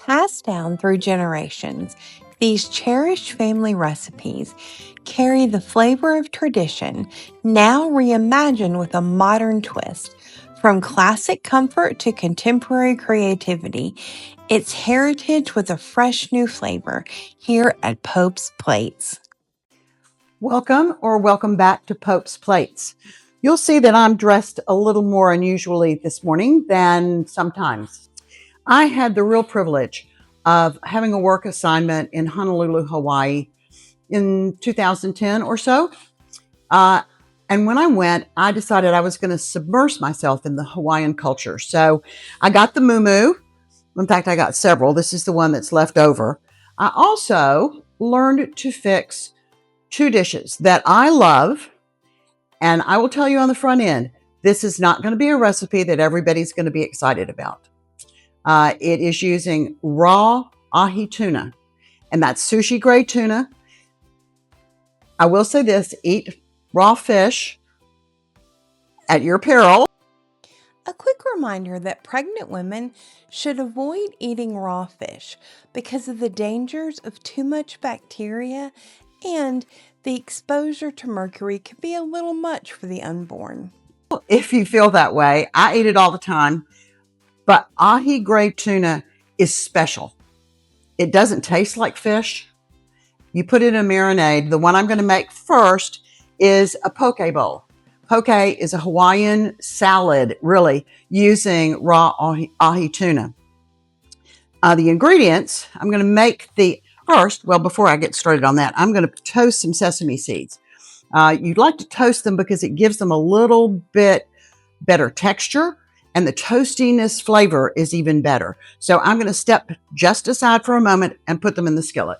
Passed down through generations, these cherished family recipes carry the flavor of tradition, now reimagined with a modern twist. From classic comfort to contemporary creativity, it's heritage with a fresh new flavor here at Pope's Plates. Welcome back to Pope's Plates. You'll see that I'm dressed a little more unusually this morning than sometimes. I had the real privilege of having a work assignment in Honolulu, Hawaii in 2010 or so. And when I went, I decided I was going to submerge myself in the Hawaiian culture. So I got the muumuu. In fact, I got several. This is the one that's left over. I also learned to fix two dishes that I love. And I will tell you on the front end, this is not going to be a recipe that everybody's going to be excited about. It is using raw ahi tuna, and that's sushi grade tuna. I will say this, eat raw fish at your peril. A quick reminder that pregnant women should avoid eating raw fish because of the dangers of too much bacteria, and the exposure to mercury can be a little much for the unborn. If you feel that way, I eat it all the time, but ahi grade tuna is special. It doesn't taste like fish. You put it in a marinade. The one I'm going to make first is a poke bowl. Poke is a Hawaiian salad, really, using raw ahi tuna. The ingredients, I'm going to make before I get started on that, I'm going to toast some sesame seeds. You'd like to toast them because it gives them a little bit better texture, and the toastiness flavor is even better. So I'm going to step just aside for a moment and put them in the skillet.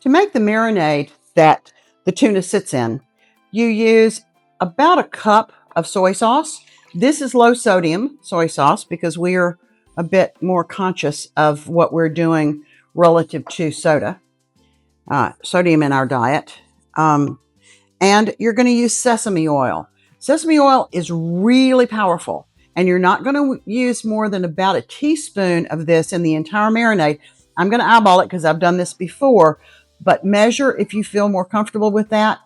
To make the marinade that the tuna sits in, you use about a cup of soy sauce. This is low sodium soy sauce because we are a bit more conscious of what we're doing relative to sodium in our diet. And you're going to use sesame oil. Sesame oil is really powerful, and you're not going to use more than about a teaspoon of this in the entire marinade. I'm going to eyeball it because I've done this before, but measure if you feel more comfortable with that.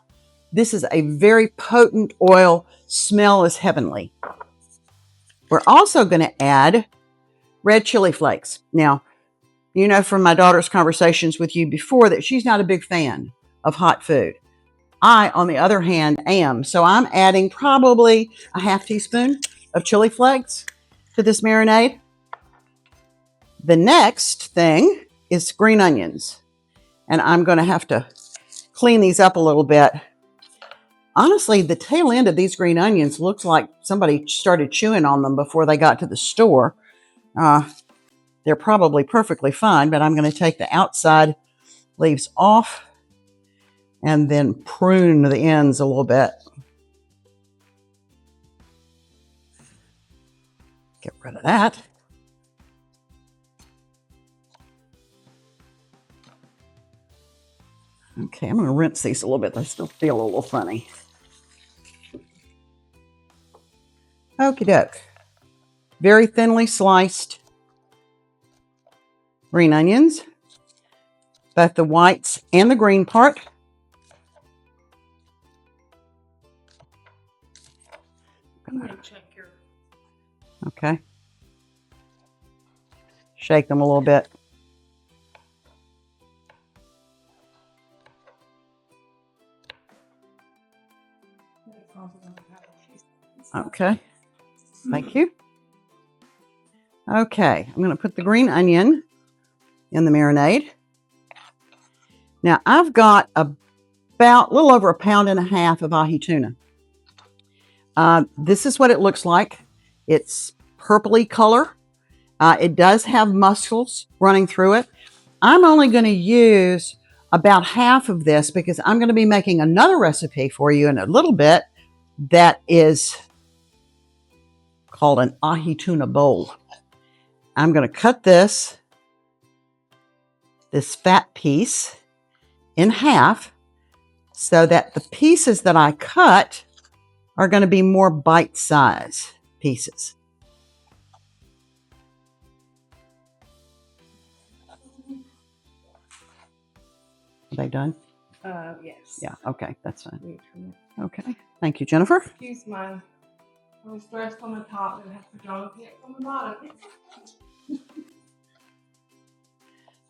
This is a very potent oil. Smell is heavenly. We're also going to add red chili flakes. Now, you know from my daughter's conversations with you before that she's not a big fan of hot food. I, on the other hand, am. So I'm adding probably a half teaspoon of chili flakes to this marinade. The next thing is green onions. And I'm going to have to clean these up a little bit. Honestly, the tail end of these green onions looks like somebody started chewing on them before they got to the store. They're probably perfectly fine, but I'm going to take the outside leaves off and then prune the ends a little bit. Get rid of that. Okay, I'm going to rinse these a little bit. They still feel a little funny. Okie doke. Very thinly sliced green onions, both the whites and the green part. Okay. Shake them a little bit. Okay. Thank you. Okay, I'm going to put the green onion in the marinade. Now, I've got about a little over 1.5 pounds of ahi tuna. This is what it looks like. It's purpley color. It does have mussels running through it. I'm only going to use about half of this because I'm going to be making another recipe for you in a little bit that is called an ahi tuna bowl. I'm going to cut this fat piece in half so that the pieces that I cut are going to be more bite-size pieces. Are they done? Yes. Yeah, okay, that's fine. Okay, thank you, Jennifer. Excuse my, I was dressed on the top and have pajama pants on the bottom.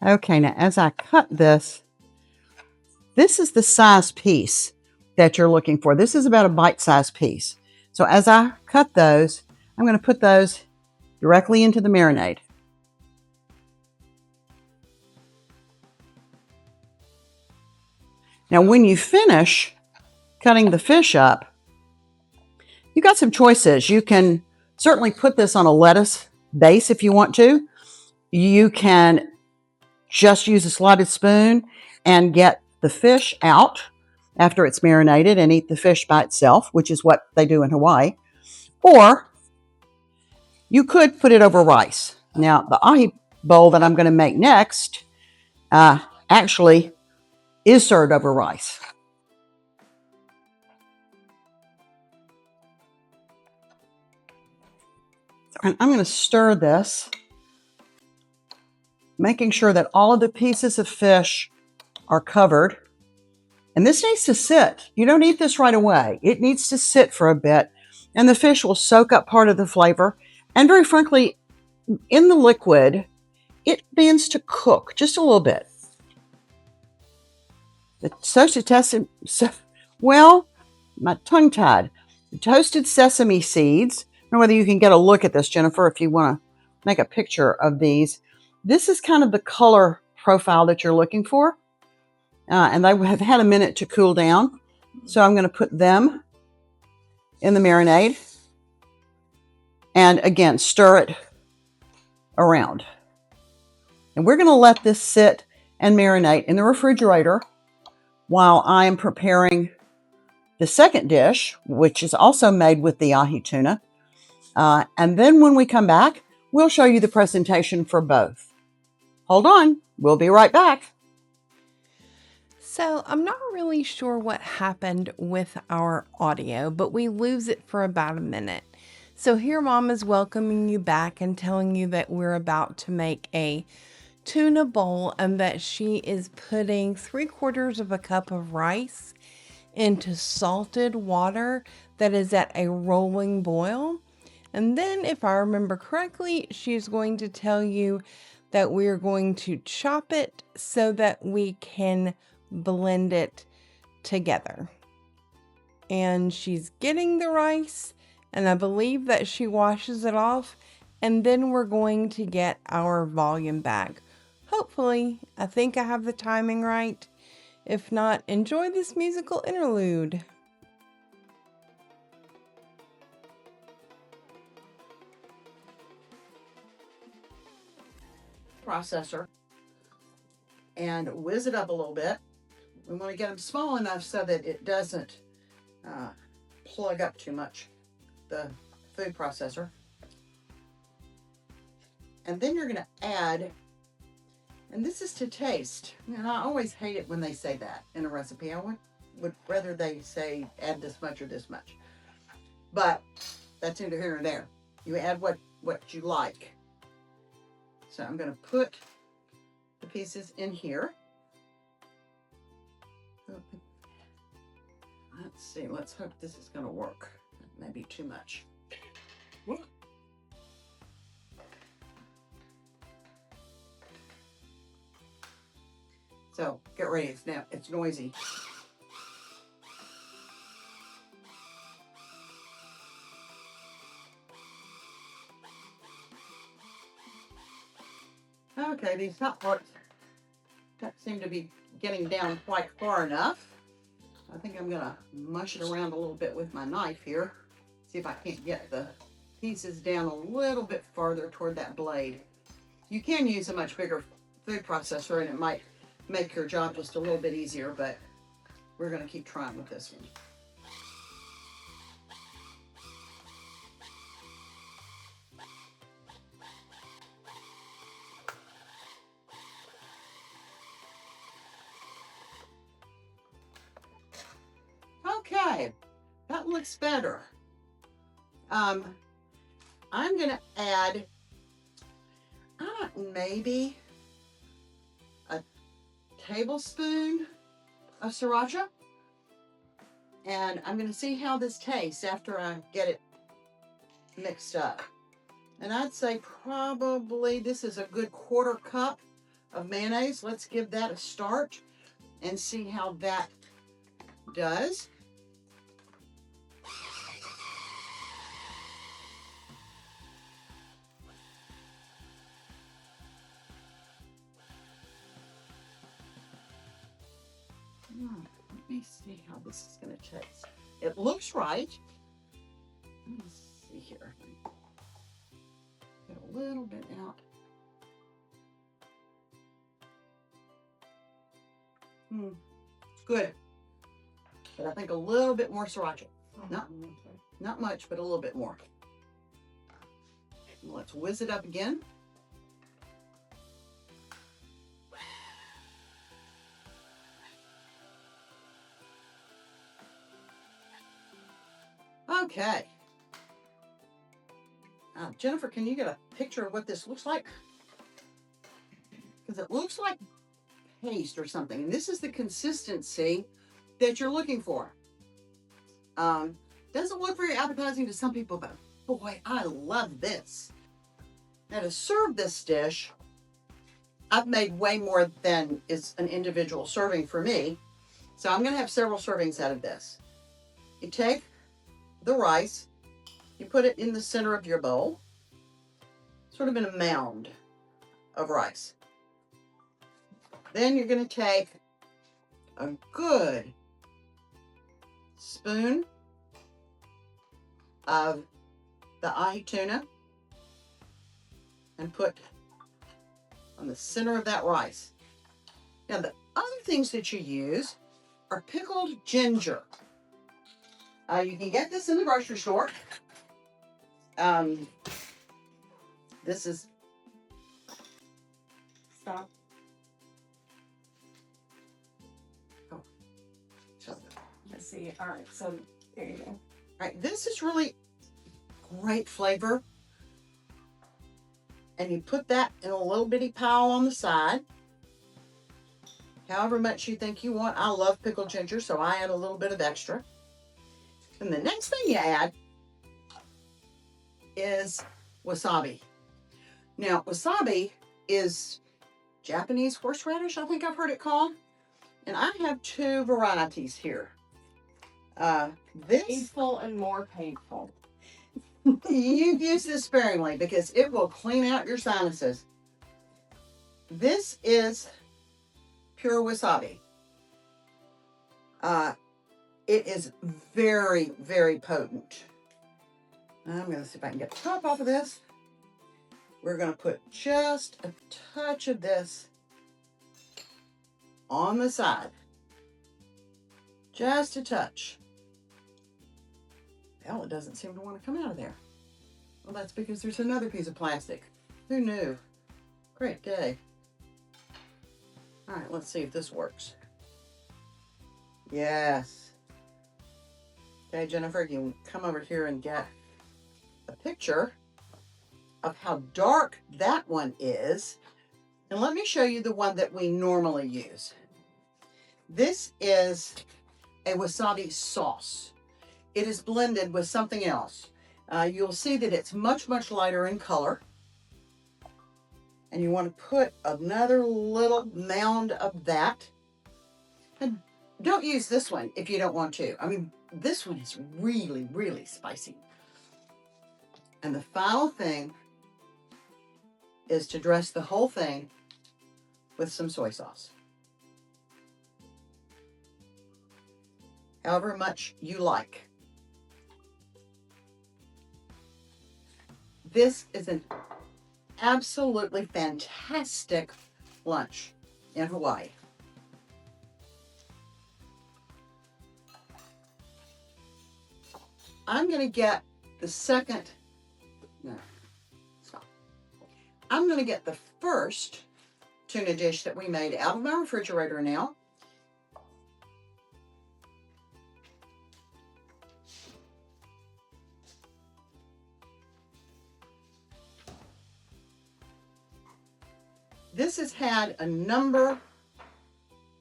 Okay, now as I cut this, this is the size piece that you're looking for. This is about a bite-sized piece. So as I cut those, I'm going to put those directly into the marinade. Now, when you finish cutting the fish up, you got some choices. You can certainly put this on a lettuce base if you want to. You can just use a slotted spoon and get the fish out after it's marinated and eat the fish by itself, which is what they do in Hawaii. Or you could put it over rice. Now, the ahi bowl that I'm going to make next actually is served over rice. And I'm going to stir this, making sure that all of the pieces of fish are covered. And this needs to sit. You don't eat this right away. It needs to sit for a bit, and the fish will soak up part of the flavor. And very frankly, in the liquid, it begins to cook just a little bit. The toasted sesame, well, my tongue tied. The toasted sesame seeds. I don't know whether you can get a look at this, Jennifer, if you want to make a picture of these. This is kind of the color profile that you're looking for. And they have had a minute to cool down. So I'm going to put them in the marinade. And again, stir it around. And we're going to let this sit and marinate in the refrigerator while I am preparing the second dish, which is also made with the ahi tuna. And then when we come back, we'll show you the presentation for both. Hold on, we'll be right back. So I'm not really sure what happened with our audio, but we lose it for about a minute. So here Mom is welcoming you back and telling you that we're about to make a tuna bowl and that she is putting 3/4 of a cup of rice into salted water that is at a rolling boil. And then, if I remember correctly, she's going to tell you that we're going to chop it so that we can blend it together. And she's getting the rice, and I believe that she washes it off, and then we're going to get our volume bag. Hopefully, I think I have the timing right. If not, enjoy this musical interlude. Processor and whiz it up a little bit. We want to get them small enough so that it doesn't plug up too much, the food processor. And then you're going to add, and this is to taste. And I always hate it when they say that in a recipe. I would rather they say add this much or this much. But that's neither here nor there. You add what you like. So I'm going to put the pieces in here. Let's see. Let's hope this is going to work. Maybe too much. So get ready. It's noisy. Okay, these top parts don't seem to be getting down quite far enough. I think I'm going to mush it around a little bit with my knife here. See if I can't get the pieces down a little bit farther toward that blade. You can use a much bigger food processor and it might make your job just a little bit easier, but we're going to keep trying with this one. Okay, That looks better. I'm going to add maybe a tablespoon of sriracha. And I'm going to see how this tastes after I get it mixed up. And I'd say probably this is a good 1/4 cup of mayonnaise. Let's give that a start and see how that does. Let me see how this is going to taste. It looks right. Let me see here. Get a little bit out. Good. But I think a little bit more sriracha. Not much, but a little bit more. Let's whiz it up again. Okay. Jennifer, can you get a picture of what this looks like? Because it looks like paste or something. And this is the consistency that you're looking for. Doesn't look very appetizing to some people, but boy, I love this. Now to serve this dish, I've made way more than is an individual serving for me. So I'm going to have several servings out of this. You take the rice, you put it in the center of your bowl, sort of in a mound of rice. Then you're going to take a good spoon of the ahi tuna and put on the center of that rice. Now the other things that you use are pickled ginger. You can get this in the grocery store. This is... Stop. Oh. Let's see. All right, so there you go. All right, this is really great flavor. And you put that in a little bitty pile on the side. However much you think you want. I love pickled ginger, so I add a little bit of extra. And the next thing you add is wasabi. Now, wasabi is Japanese horseradish, I think I've heard it called. And I have 2 varieties here. This... Painful and more painful. You use this sparingly because it will clean out your sinuses. This is pure wasabi. It is very, very potent. I'm going to see if I can get the top off of this. We're going to put just a touch of this on the side. Just a touch. Well, it doesn't seem to want to come out of there. Well, that's because there's another piece of plastic. Who knew? Great day. All right, let's see if this works. Yes. Okay, Jennifer, you can come over here and get a picture of how dark that one is. And let me show you the one that we normally use. This is a wasabi sauce. It is blended with something else. You'll see that it's much, much lighter in color. And you want to put another little mound of that. And don't use this one if you don't want to. I mean, this one is really, really spicy. And the final thing is to dress the whole thing with some soy sauce. However much you like. This is an absolutely fantastic lunch in Hawaii. I'm going to get the second, no, stop. I'm going to get the first tuna dish that we made out of my refrigerator now. This has had a number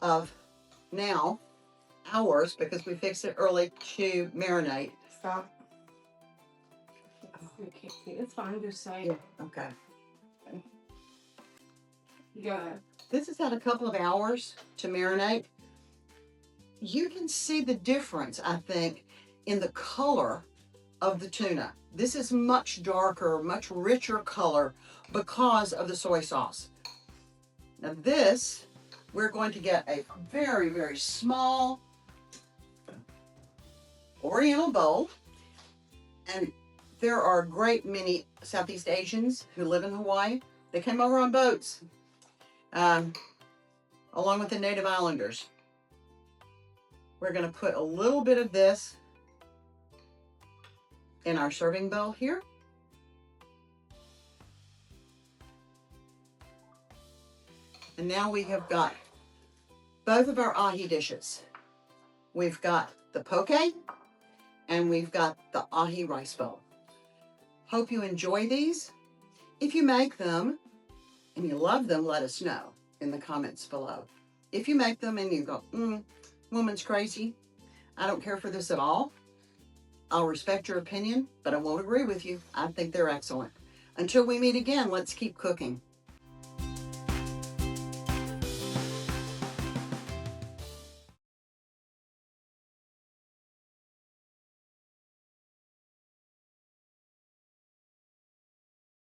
of now hours, because we fixed it early, to marinate. Stop. It's fine, just say it. Okay. Go ahead. This has had a couple of hours to marinate. You can see the difference, I think, in the color of the tuna. This is much darker, much richer color because of the soy sauce. Now this, we're going to get a very, very small Oriental bowl. And there are a great many Southeast Asians who live in Hawaii. They came over on boats, along with the native islanders. We're going to put a little bit of this in our serving bowl here. And now we have got both of our ahi dishes. We've got the poke and we've got the ahi rice bowl. Hope you enjoy these. If you make them and you love them, let us know in the comments below. If you make them and you go, woman's crazy, I don't care for this at all, I'll respect your opinion, but I won't agree with you. I think they're excellent. Until we meet again, let's keep cooking.